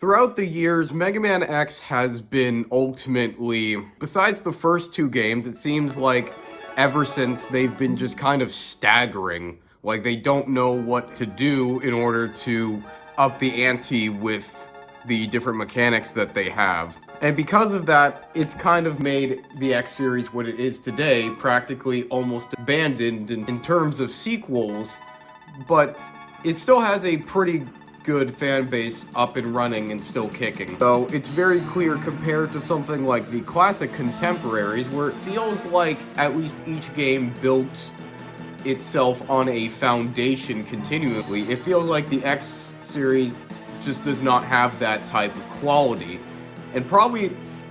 Throughout the years, Mega Man X has been ultimately, besides the first two games, it seems like ever since they've been just kind of staggering. Like they don't know what to do in order to up the ante with the different mechanics that they have. And because of that, it's kind of made the X series what it is today, practically almost abandoned in terms of sequels, but it still has a pretty good fan base up and running and still kicking. So it's very clear compared to something like the classic contemporaries, where it feels like at least each game built itself on a foundation continually. It feels like the X series just does not have that type of quality. And probably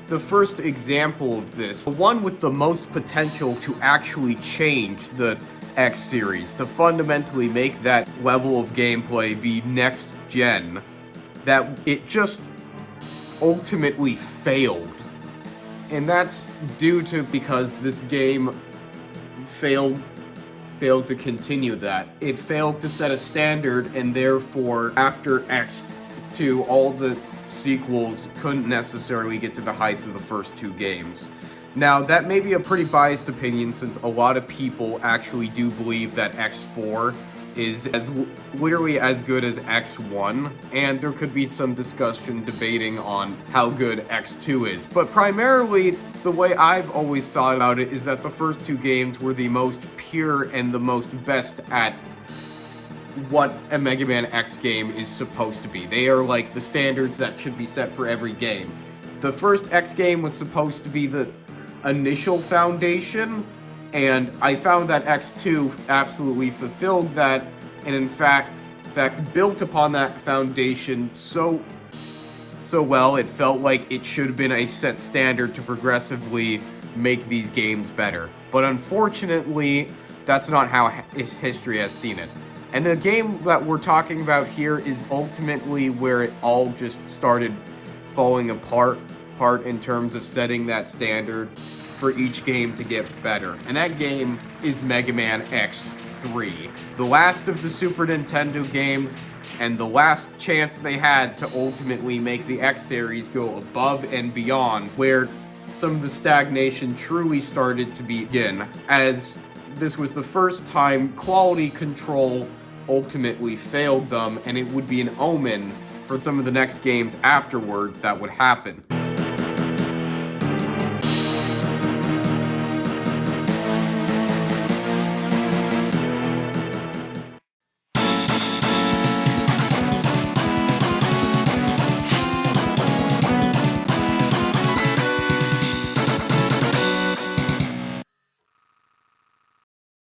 the first example of this, the one with the most potential to actually change the X series, to fundamentally make that level of gameplay be next gen, that it just ultimately failed. And that's due to because this game failed to continue that. It failed to set a standard, and therefore after X2 all the sequels couldn't necessarily get to the heights of the first two games. Now, that may be a pretty biased opinion, since a lot of people actually do believe that X4 is literally as good as X1, and there could be some discussion debating on how good X2 is. But primarily, the way I've always thought about it is that the first two games were the most pure and the most best at what a Mega Man X game is supposed to be. They are like the standards that should be set for every game. The first X game was supposed to be the initial foundation, and I found that X2 absolutely fulfilled that, and in fact built upon that foundation so well, it felt like it should have been a set standard to progressively make these games better. But unfortunately, that's not how history has seen it. And the game that we're talking about here is ultimately where it all just started falling apart in terms of setting that standard for each game to get better. And that game is Mega Man X3. The last of the Super Nintendo games, and the last chance they had to ultimately make the X series go above and beyond, where some of the stagnation truly started to begin, as this was the first time quality control ultimately failed them, and it would be an omen for some of the next games afterwards that would happen.